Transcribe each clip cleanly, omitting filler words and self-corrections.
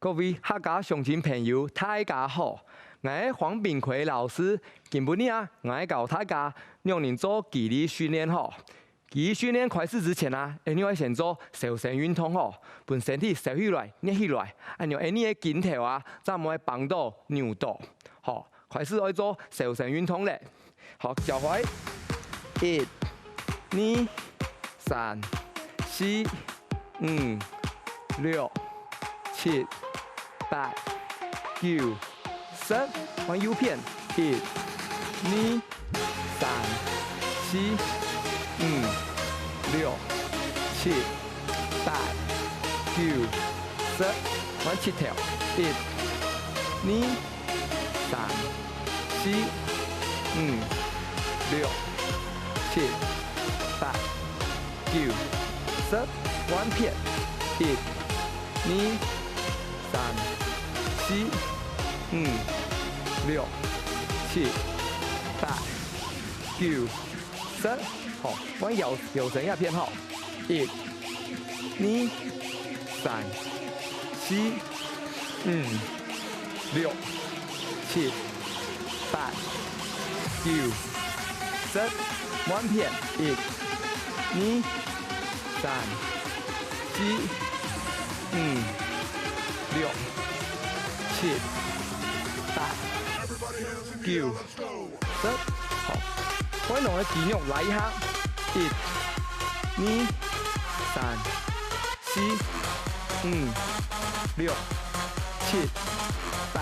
各位客家乡亲朋友，大家好！我黄炳奎老师，今晡日我教大家让人做肌力训练吼。肌力训练开始之前你要先做瘦身运动吼，把身体瘦起来、捏起来，让你的筋头才唔会绑到扭到。好，开始要做瘦身运动咧。好，脚踝，1、2、3、4、5、6、7、8、9、10，往右片，1、2、3、4、5、6、7、8、9、10，往7條，1、2、3、4、5、6、7、8、9、10，往片，1、2、3、4、5、6、7、8、9、10，好，往右身一片好，1、2、3、4、5、6、7、8、9、10，往片，1、2、3、4、5、6、7、8、9、10，好，我弄嘅肌肉來一下，1、2、3、4、5、6、7、8、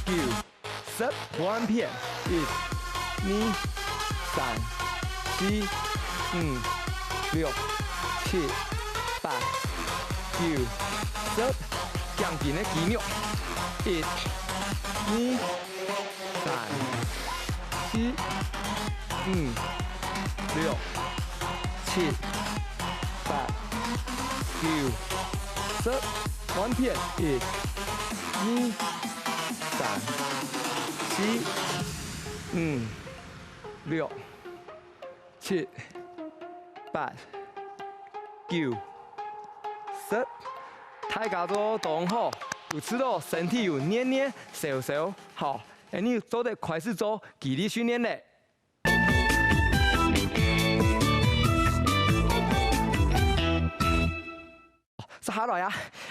9、10，往片，1、2、3、4、5、6、7、8、9、10，強健嘅肌肉，1、2、3、4、5、6、7、8、9、10，往片，1、2、3、4、5、6、7、8、9、10，大家做動好，有知道身體有捏捏瘦瘦，好，你做得開始做肌力訓練咧。下來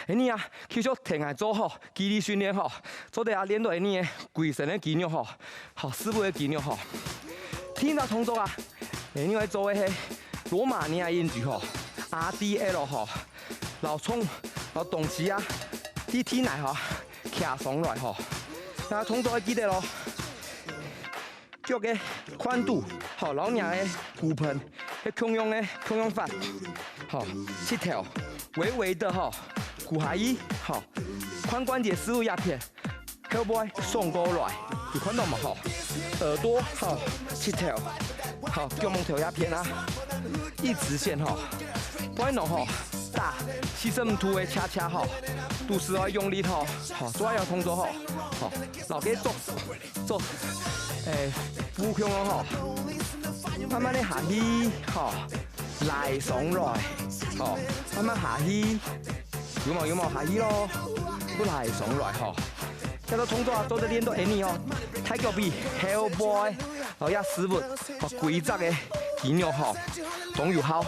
你繼續停下做好肌力訓練吼，做得練到你規身的肌肉吼，好，四部的肌肉吼。聽到動作你要做的係羅馬尼亞音舉吼 ，RDL 吼，老衝老動詞啲天嚟吼，騎上來吼，那動作要記得咯，腳嘅寬度，好，老娘嘅骨盆嘅共用法，好，7條。微微的骨下衣，好，髋關節四五壓片，腳背送過來，有看到嘛？好，耳朵好7條，好，腳毛條壓片一直線不要弄大，45度的恰恰肚子要用力好，做要動作好，老給做，腹腔慢慢的下去，來上來。哦，慢慢下去，有冇下去咯？不來上來這個動作做得練到你太腳臂、後背，一絲物規則嘅肌肉仲有效，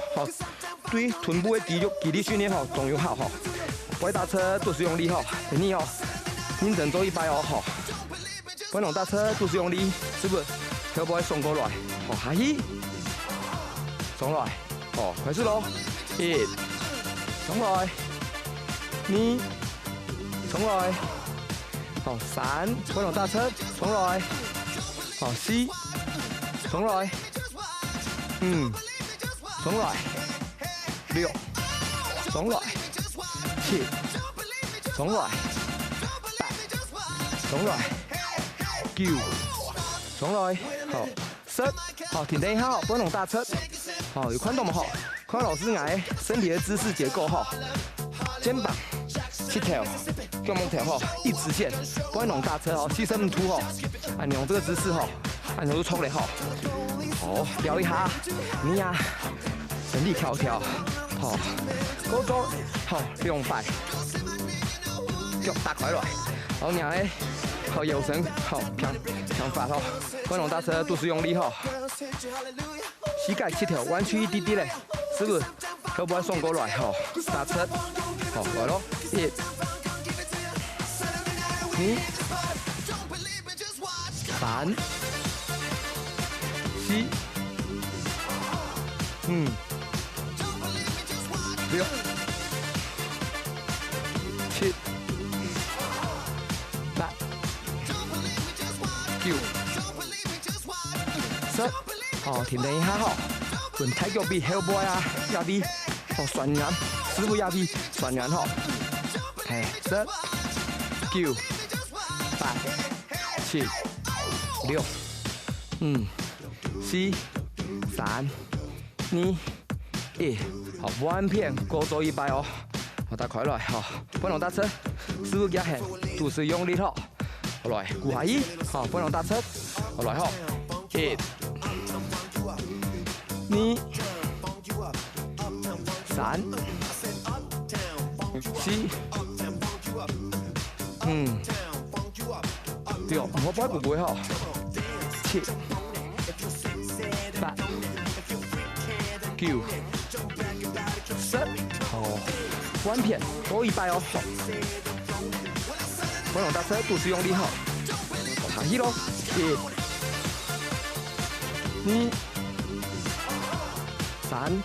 對臀部嘅肌力訓練仲有效不會打車都是用力你認真做100不能打車都是用力，是不是？後背送過來，下去，上來，開始咯。1，上來，2，上來，好3，不能打車，上來，好4，上來，5，上來，6，上來，7，上來，8，上來，9，上來，好10，好停一下，不能打車，好有看到嗎？看老師身體的姿勢結構肩膀7條，腳毛條一直線，不要弄大車45度你用這個姿勢你就衝嚟好，撩一下你身體調，好，高中好200，腳打開來，好讓誒好腰身好平發吼，不能搭車肚子用力吼，膝蓋膝頭彎曲一啲啲咧，是不是？可不可以送過來吼？搭車，好來咯，一、二、三、四、六、七、八、九、十，好，停等一下吼，用太極臂後背啊，壓臂，好旋轉，師傅壓臂旋轉吼，係10、9、8、7、6、4、3、2、1，好，彎片過咗100哦，好，打開來吼，不能搭車，師傅壓hand，肚子用力吼，好來，顧下衣，好，不能搭車，好來吼，1、2、3、4、6，我擺唔會吼，7、8、9、10，好，彎片多100哦，不能搭車，肚子用力吼，下起咯，1、2、3、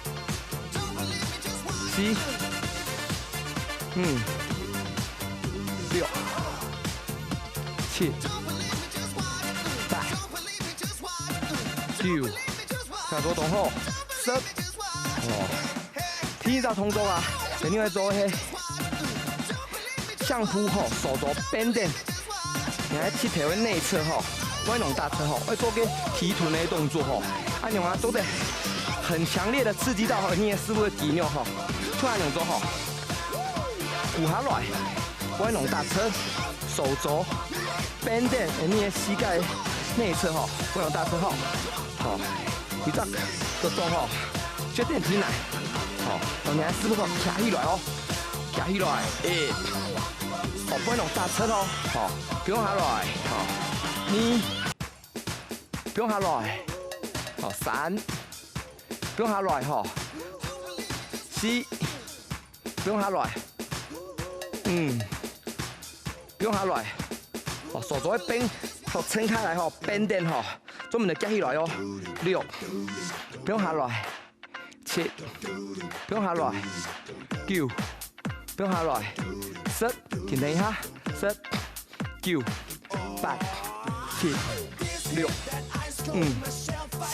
4、6、7、8、9，差多動吼，10，哦，聽到動作啊，一定要做迄相撲吼，手肘變點，你喺膝頭的內側吼，彎攏搭車吼，要做個提臀的動作吼，按樣啊做得很強烈的刺激到你的師傅的肌肉吼，突然樣做吼，顧下來，彎攏搭車，手肘變點，你的膝蓋內側吼，彎攏搭車吼，好，幾隻個做吼，絕對挺難，好，讓你的師傅吼徛起來哦，徛起來，1，哦，彎攏搭車咯，好，不用下來，好，2，不用下來，好，3。不用下來吼，4，不用下來，不用下來，哦，手肘一邊，好撐開來吼，變點吼，專門就夾起來哦，6，不用下來，7，不用下來，9，不用下來，10，停等一下，10、9、8、7、6、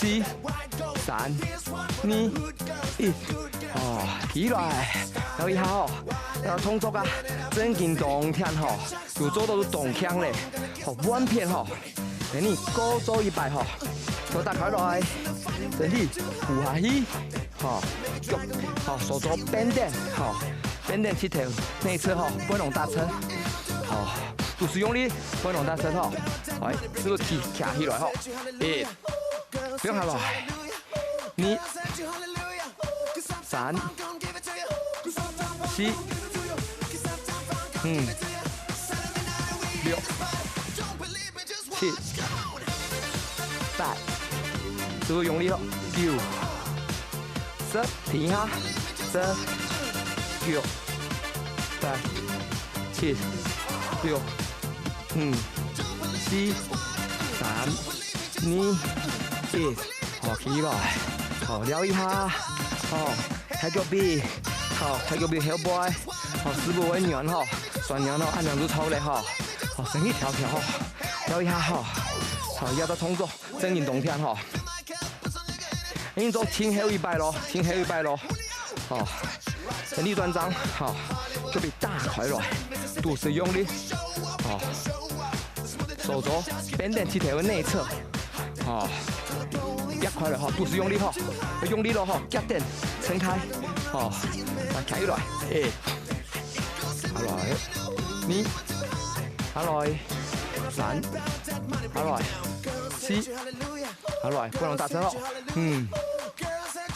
4、3、2、1，哦，起來，留意下哦，然後動作啊，真勁動聽吼，有做到動腔咧，好彎片吼，等你過咗100吼，都打開來，身體俯下去，吼，腳，吼手肘變點，吼，變點膝頭內側吼，不能搭車，吼，肚子用力，不能搭車吼，來，師傅起起來吼，1，不用下來。2、3、4、6、7、8，師傅用力咯，9、10，停一下，10、9、8、7、6、4、3、2、1，好，起來。好，撩一下，好，太極臂，好，太極臂後背，好，師傅溫暖吼，旋轉吼，按兩組操力吼，好，身體調調吼，撩一下吼，好，要到動作真勁動聽吼，你做前後100咯，前後100咯，好，身體轉張，好，腳臂打開來，肚子用力，好，手肘變點膝頭的內側，好。壓開來吼，肚子用力吼，用力咯吼，夾點撐開，吼，來起來，1，下來，2，下來，3，下來，4，下來，不能搭車咯，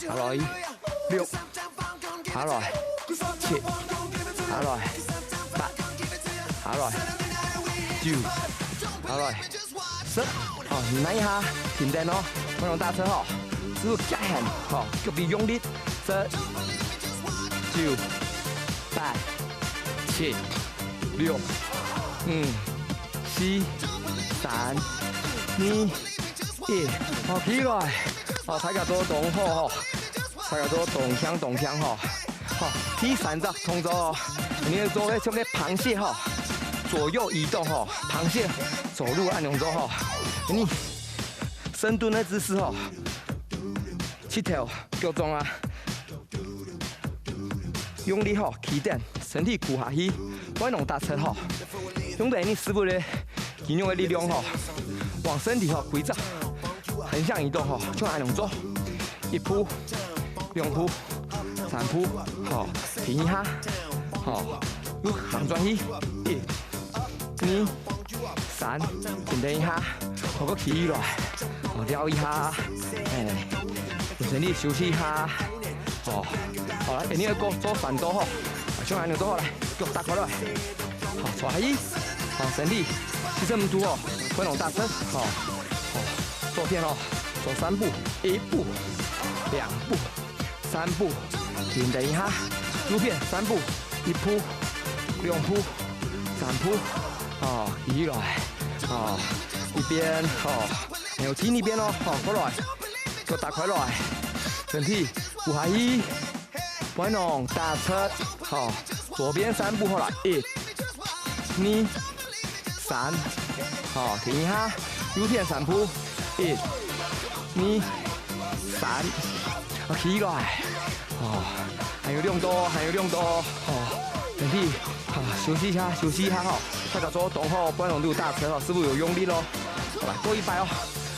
下來，6，下來，7，下來，8，下來，9，下來，10，哦，拿一下，停電哦，不能搭車哦，師傅加hand，哦，腳臂用力，10、9、8、7、6、5、4、3、2、1，好起來，哦，大家做動好，大家做動向吼，好，第3招動作哦，你要做像個螃蟹吼，左右移動吼，螃蟹走路按動作吼，你深蹲的姿勢吼，7條腳中啊，用力吼，起點，身體鼓下去，不能搭車吼，用到你師傅的肌肉的力量吼，往身體吼規則橫向移動吼，就按動作，1鋪、2鋪、3鋪，好，停一下，好，又行轉去，1、2、3，停頓一下，好個起來，好撩一下，身體休息一下，好，好啦，你要做3組吼，將按動作好來，腳搭開來，好，坐下去，好，身體其實唔多哦，不能搭車，好，好，左邊哦，走3步，1步、2步、3步。停頓一下，右邊3步，1鋪、2鋪、3鋪，哦，起來，哦，一邊，哦，扭前一邊咯，哦，過來，腳搭開來，身體扶下去，不能搭車，好，左邊3步好了，1、2、3，好，停一下，右邊3步，1、2、3，起來。哦，還有2度，還有2度，哦，身體，好，休息一下，休息一下哈，大家做動後，不然都搭車哦，師傅有用力咯，好來，過100哦，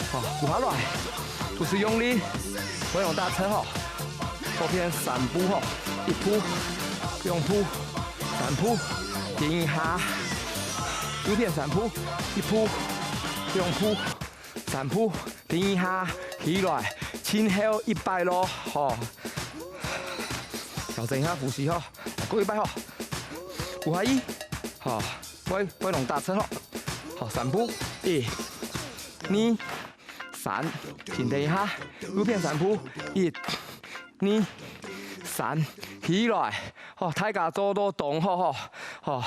好，鼓下來，不是用力，不然搭車哦，左邊3步哈，1鋪、2鋪、3鋪，停一下，右邊3鋪，1鋪、2鋪、3鋪，停一下，起來，前後100咯，好。調整一下呼吸吼，過100吼，鼓下去，好，不能搭車吼，好，3步，1、2、3，停頓一下，右邊3步，1、2、3，起來，好，大家做到動好，好，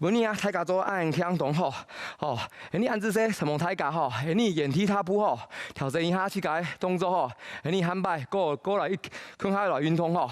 本你啊，大家做按強動好，好，你按姿勢什麼大家吼，你原地踏步吼，調整一下膝蓋動作吼，你hand擺過來一，看下來運動吼。